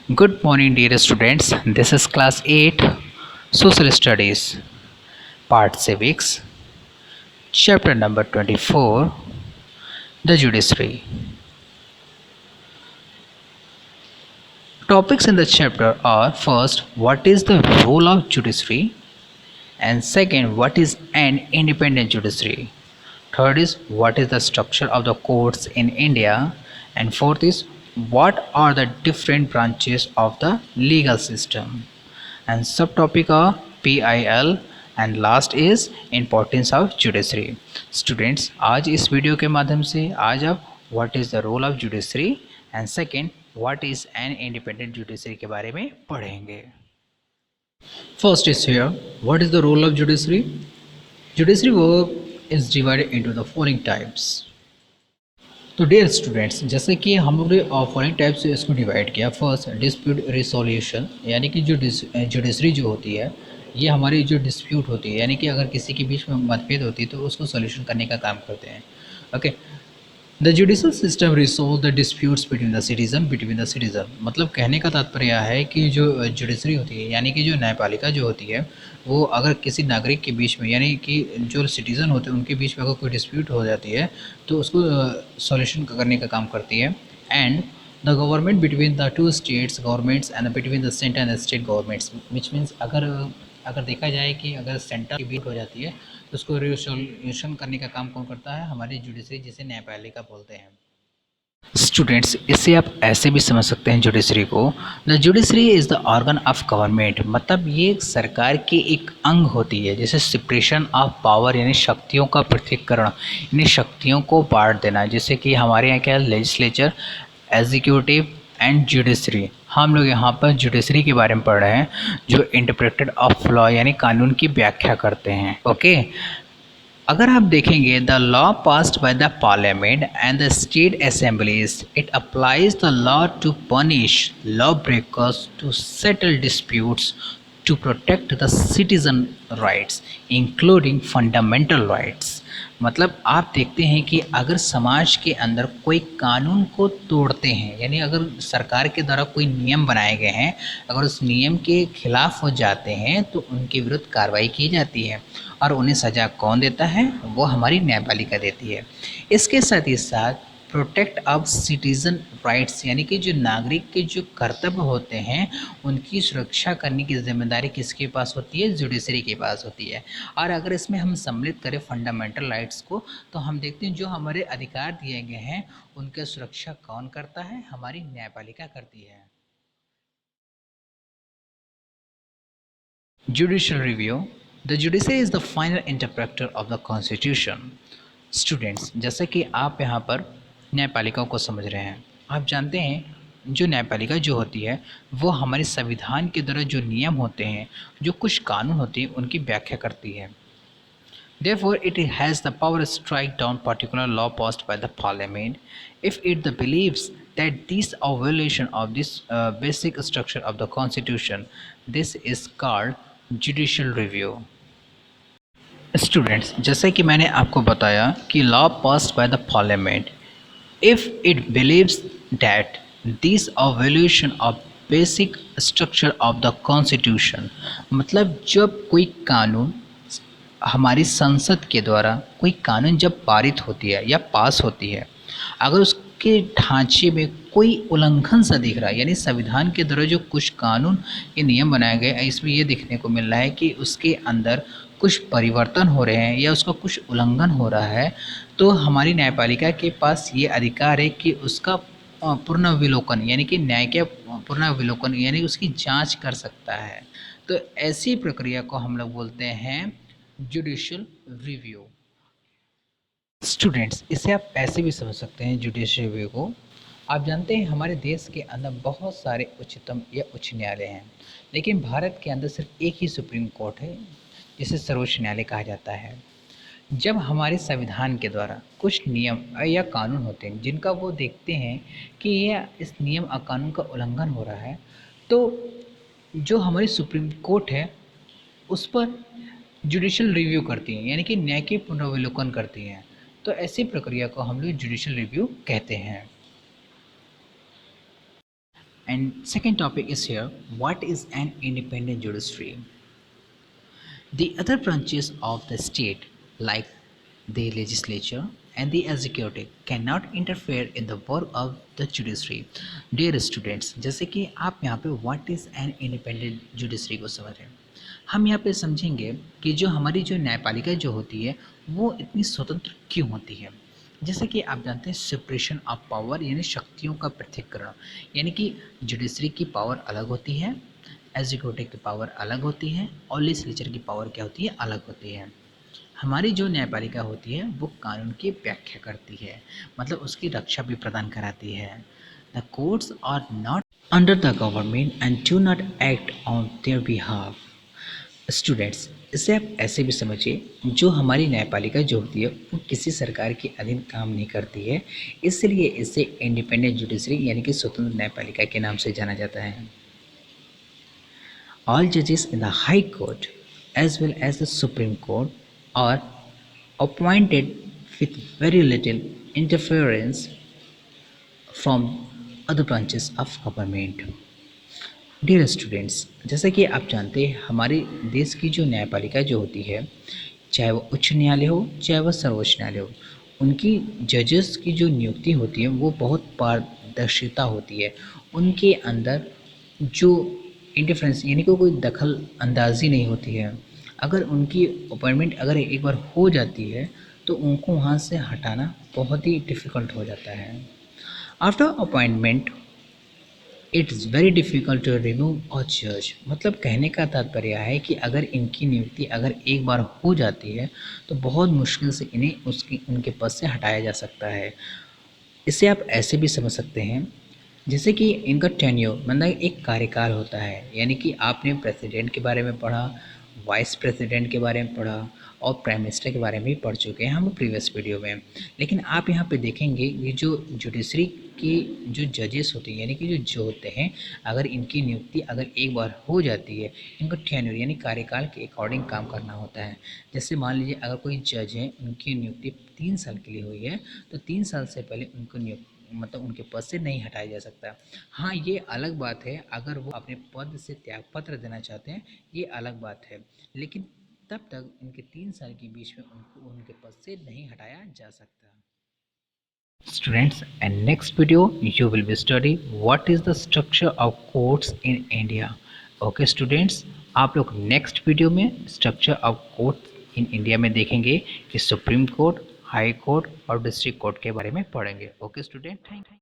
Good morning, dear students. This is class 8 Social Studies, Part Civics, Chapter number 24, The Judiciary. Topics in the chapter are first, what is the role of judiciary? And second, what is an independent judiciary? Third is, what is the structure of the courts in India? And fourth is, what are the different branches of the legal system? And subtopic are PIL and last is importance of judiciary. Students, आज इस video के माध्यम से आज आप what is the role of judiciary and second what is an independent judiciary के बारे में पढ़ेंगे। First is here, what is the role of judiciary? Judiciary work is divided into the following types. तो डियर स्टूडेंट्स, जैसे कि हम लोग ने फॉलोइंग टाइप से इसको डिवाइड किया। फर्स्ट, डिस्प्यूट रिसोल्यूशन, यानी कि जो जुडिशरी जो होती है ये हमारी जो डिस्प्यूट होती है, यानी कि अगर किसी के बीच में मतभेद होती है तो उसको सॉल्यूशन करने का काम करते हैं। Okay, the judicial system resolve the disputes between the citizen. मतलब कहने का तात्पर्य यह है कि जो जुडिशरी होती है, यानी कि जो न्यायपालिका जो होती है, वो अगर किसी नागरिक के बीच में, यानी कि जो सिटीज़न होते हैं उनके बीच में अगर कोई डिस्प्यूट हो जाती है तो उसको सॉल्यूशन करने का काम करती है। And the government between the two states governments and between the centre and state governments, which means अगर देखा जाए कि अगर सेंटर की बीट हो जाती है तो उसको रिसोल्यूशन करने का काम कौन करता है? हमारी जुडिशरी, जिसे न्यायपालिका बोलते हैं। स्टूडेंट्स, इससे आप ऐसे भी समझ सकते हैं जुडिशरी को, the judiciary is the organ of government. मतलब ये सरकार की एक अंग होती है, जैसे सेपरेशन ऑफ पावर, यानी शक्तियों का पृथक्करण, यानी शक्तियों को बांट देना। जैसे कि हमारे यहाँ क्या है, लेजिस्लेचर, एग्जीक्यूटिव एंड जुडिशरी। हम लोग यहाँ पर जुडिशरी के बारे में पढ़ रहे हैं, जो इंटरप्रेटेड ऑफ लॉ, यानी कानून की व्याख्या करते हैं। ओके, अगर आप देखेंगे, the law passed by the parliament and the state assemblies, it applies the law to punish law breakers, to settle disputes, to protect the citizen rights including fundamental rights. मतलब आप देखते हैं कि अगर समाज के अंदर कोई कानून को तोड़ते हैं, यानी अगर सरकार के द्वारा कोई नियम बनाए गए हैं, अगर उस नियम के खिलाफ हो जाते हैं तो उनके विरुद्ध कार्रवाई की जाती है। और उन्हें सज़ा कौन देता है? वो हमारी न्यायपालिका देती है। इसके साथ ही साथ प्रोटेक्ट ऑफ सिटीज़न राइट्स, यानी कि जो नागरिक के जो कर्तव्य होते हैं उनकी सुरक्षा करने की जिम्मेदारी किसके पास होती है? जुडिशरी के पास होती है। और अगर इसमें हम सम्मिलित करें फंडामेंटल राइट्स को, तो हम देखते हैं जो हमारे अधिकार दिए गए हैं उनकी सुरक्षा कौन करता है? हमारी न्यायपालिका करती है। Judicial review, the judiciary is the final interpreter of the constitution. Students, जैसे कि आप यहाँ पर न्यायपालिका को समझ रहे हैं, आप जानते हैं जो न्यायपालिका जो होती है वो हमारे संविधान के द्वारा जो नियम होते हैं, जो कुछ कानून होते हैं, उनकी व्याख्या करती है। Therefore, it has the power to strike down particular law passed by the parliament if it believes that these are violation of this basic structure of the constitution. This is called judicial review. Students, जैसे कि मैंने आपको बताया कि law passed by the parliament, if it believes that this are violation of basic structure of the constitution. मतलब जब कोई कानून हमारी संसद के द्वारा कोई कानून जब पारित होती है या पास होती है, अगर उसके ढांचे में कोई उल्लंघन सा दिख रहा है, यानी संविधान के द्वारा जो कुछ कानून ये नियम बनाए गए, इसमें ये देखने को मिल रहा है कि उसके अंदर कुछ परिवर्तन हो रहे हैं या उसका कुछ उल्लंघन हो रहा है, तो हमारी न्यायपालिका के पास ये अधिकार है कि उसका पुनर्विलोकन, यानी कि न्याय के पुनर्विलोकन, यानी उसकी जांच कर सकता है। तो ऐसी प्रक्रिया को हम लोग बोलते हैं जुडिशियल रिव्यू। स्टूडेंट्स, इसे आप ऐसे भी समझ सकते हैं जुडिशियल रिव्यू को। आप जानते हैं हमारे देश के अंदर बहुत सारे उच्चतम या उच्च न्यायालय हैं, लेकिन भारत के अंदर सिर्फ एक ही सुप्रीम कोर्ट है, जिसे सर्वोच्च न्यायालय कहा जाता है। जब हमारे संविधान के द्वारा कुछ नियम या कानून होते हैं जिनका वो देखते हैं कि यह इस नियम और कानून का उल्लंघन हो रहा है, तो जो हमारी सुप्रीम कोर्ट है उस पर जुडिशियल रिव्यू करती हैं, यानी कि न्याय के पुनर्विलोकन करती हैं। तो ऐसी प्रक्रिया को हम लोग जुडिशियल रिव्यू कहते हैं। And second topic is here, what is an independent judiciary? The other branches of the state, like the legislature and the executive, cannot interfere in the work of the judiciary. Dear students, जैसे कि आप यहाँ पे what is an independent judiciary को समझ रहे हैं, हम यहाँ पे समझेंगे कि जो हमारी जो न्यायपालिका जो होती है वो इतनी स्वतंत्र क्यों होती है। जैसे कि आप जानते हैं सेपरेशन ऑफ पावर यानी शक्तियों का पृथक्करण, यानी कि जुडिशरी की पावर अलग होती है, एग्जीक्यूटिव की पावर अलग होती है और लेजिस्लेचर की पावर क्या होती है, अलग होती है। हमारी जो न्यायपालिका होती है वो कानून की व्याख्या करती है, मतलब उसकी रक्षा भी प्रदान कराती है। The courts are not under the government and do not act on their behalf. Students, इसे आप ऐसे भी समझिए, जो हमारी न्यायपालिका जो होती है वो किसी सरकार के अधीन काम नहीं करती है, इसलिए इसे इंडिपेंडेंट जुडिशरी यानी कि स्वतंत्र न्यायपालिका के नाम से जाना जाता है। All judges in the High Court as well as the Supreme Court are appointed with very little interference from other branches of government. Dear students, जैसा कि आप जानते हैं हमारे देश की जो न्यायपालिका जो होती है, चाहे वो उच्च न्यायालय हो चाहे वह सर्वोच्च न्यायालय हो, उनकी जजेस की जो नियुक्ति होती है वो बहुत पारदर्शिता होती है। उनके अंदर जो इंटरफेरेंस यानी कि कोई दखल अंदाजी नहीं होती है। अगर उनकी अपॉइंटमेंट अगर एक बार हो जाती है तो उनको वहाँ से हटाना बहुत ही डिफ़िकल्ट हो जाता है। After appointment it is very difficult to remove a जज, मतलब कहने का तात्पर्य है कि अगर इनकी नियुक्ति अगर एक बार हो जाती है तो बहुत मुश्किल से इन्हें उसकी उनके पद से हटाया जा सकता है। इसे आप ऐसे भी समझ सकते हैं जैसे कि इनका टेन्योर मतलब एक कार्यकाल होता है, यानी कि आपने प्रेसिडेंट के बारे में पढ़ा, वाइस प्रेसिडेंट के बारे में पढ़ा और प्राइम मिनिस्टर के बारे में भी पढ़ चुके हैं हम प्रीवियस वीडियो में। लेकिन आप यहाँ पे देखेंगे ये जो जुडिशरी की जो जजेस होते हैं यानी कि जो होते हैं, अगर इनकी नियुक्ति अगर एक बार हो जाती है, इनको टेन्योर यानी कार्यकाल के अकॉर्डिंग काम करना होता है। जैसे मान लीजिए अगर कोई जज है उनकी नियुक्ति 3 साल के लिए हुई है तो 3 साल से पहले उनको नियुक्ति मतलब उनके पद से नहीं हटाया जा सकता। हाँ, ये अलग बात है अगर वो अपने पद से त्यागपत्र देना चाहते हैं, ये अलग बात है, लेकिन तब तक उनके 3 साल के बीच में उनको उनके पद से नहीं हटाया जा सकता। Students, and next video you will be study what is the structure of courts in India. Okay students, आप लोग नेक्स्ट वीडियो में structure of court in India में देखेंगे कि सुप्रीम कोर्ट, हाई कोर्ट और डिस्ट्रिक्ट कोर्ट के बारे में पढ़ेंगे। Okay student, thank you.